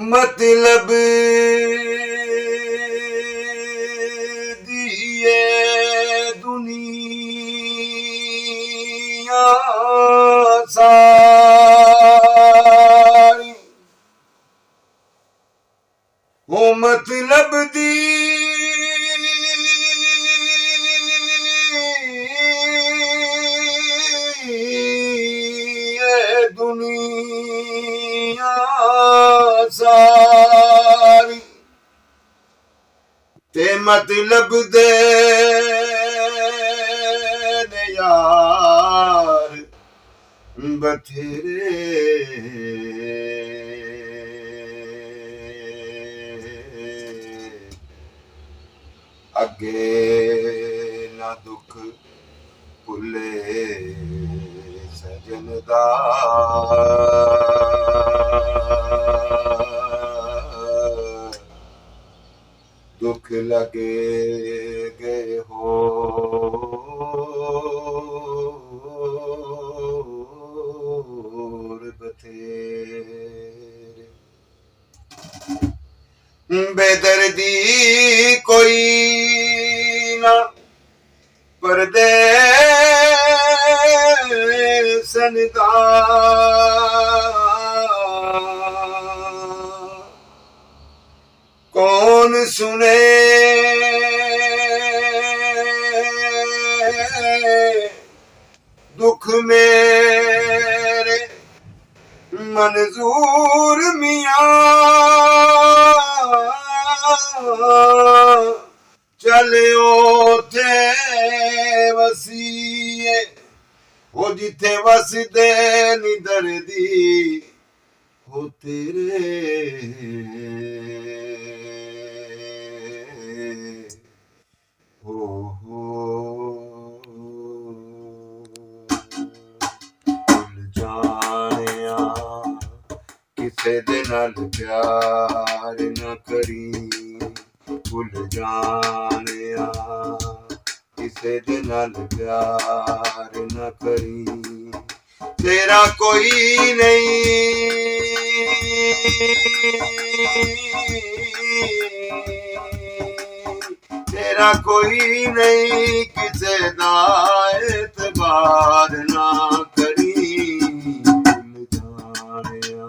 मतलब दिए दुनिया सारी हो मतलब दी दुनिया सारी ते मतलब दे यार बथेरे अगे ना दुख भुले सजन दा दुख लगे गए हो बथेरे बेदर्दी कोई ना परदेसन दा कौन सुने दुख मेरे मंजूर मियां चलियो थे वसीए वो जिथे वसदे नी दर्दी हो तेरे भुल जानिया किसे दे नाल प्यार न करी भुल जानिया किसे दे नाल प्यार न करी तेरा कोई नहीं तेरा कोई नहीं किसे दा एतबार ना करी भुल जानिया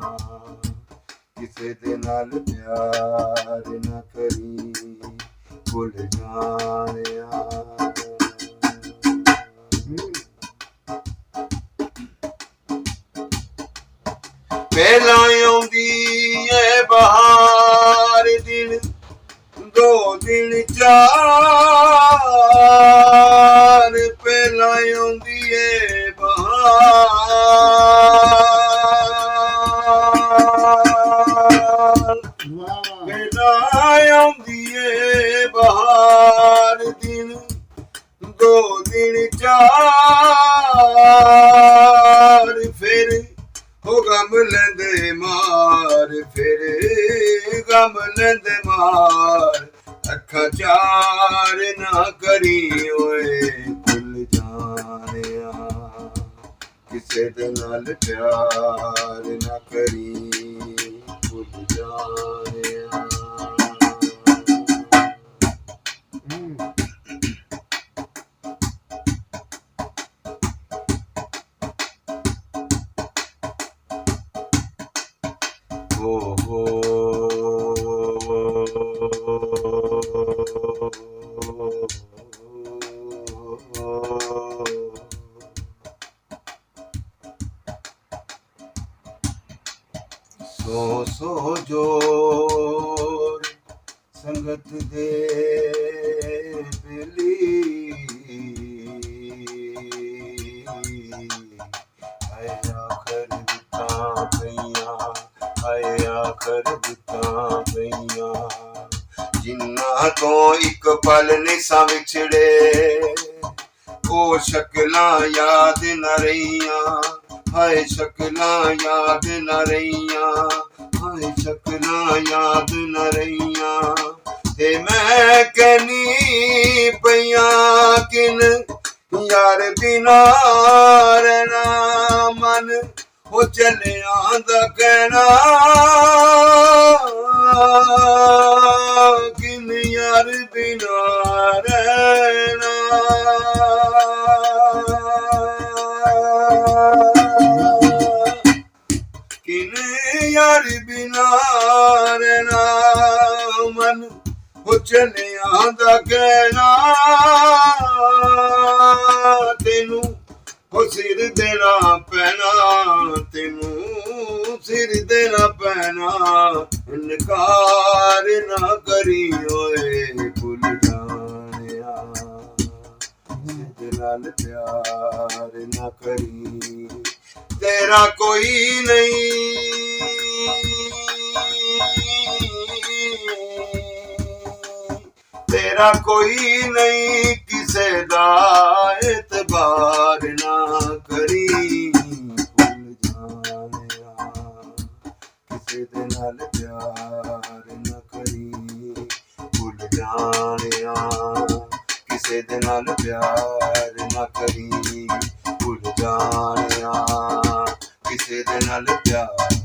किसे दे नाल प्यार न करी भुल जानिया पहला आउंदी है बहार दिन दो दिन चार पहला आउंदी है बहार पहला आउंदी है बहार दिन दो दिन चार फिर हो गम लेंदे मार फिर गम लेंदे मार अखा चार ना करी ओए भुल जानिया किसे दे नाल प्यार ना करी भुल जानिया सो जोर संगत दे बेली आए आखर दिता पईया आए आखर दिता पईया जिन्ना तो एक पल निसा विछड़े ओ शक्लां याद न रहियां हाय शक्लां याद न रहियां हाय शक्लां याद न रहियां ते मैं कहनी पईयां किन यार बिना रहना मन हो चलिया दा कहना ਬਿਨਾ ਰਹਿਣਾ ਕਿਨੇ ਯਾਰ ਬਿਨਾ ਰਹਿਣਾ ਮਨ ਹੁਚਨਿਆਂ ਦਾ ਕਹਿਣਾ ਤੈਨੂੰ ਉਹ ਸਿਰ ਦੇਣਾ ਪੈਣਾ ਤੈਨੂੰ ਸਿਰ ਦੇਣਾ ਪੈਣਾ ਇਨਕਾਰ ਨਾ ਕਰੀ ਓਏ ਭੁੱਲ ਜਾਣਿਆ ਸਿੱਧ ਨਾਲ ਪਿਆਰ ਨਾ ਕਰੀ ਤੇਰਾ ਕੋਈ ਨਹੀਂ ਤੇਰਾ ਕੋਈ ਨਹੀਂ ਕਿਸੇ ਦਾ ਇਤਬਾਰ ਨਾ ਕਰੀ ਭੁੱਲ ਜਾਣਿਆ ਕਿਸੇ ਦੇ ਨਾਲ ਪਿਆਰ ਨਾ ਕਰੀ ਭੁੱਲ ਜਾਣਿਆ ਕਿਸੇ ਦੇ ਨਾਲ ਪਿਆਰ ਨਾ ਕਰੀ ਭੁੱਲ ਜਾਣਿਆ ਕਿਸੇ ਦੇ ਨਾਲ ਪਿਆਰ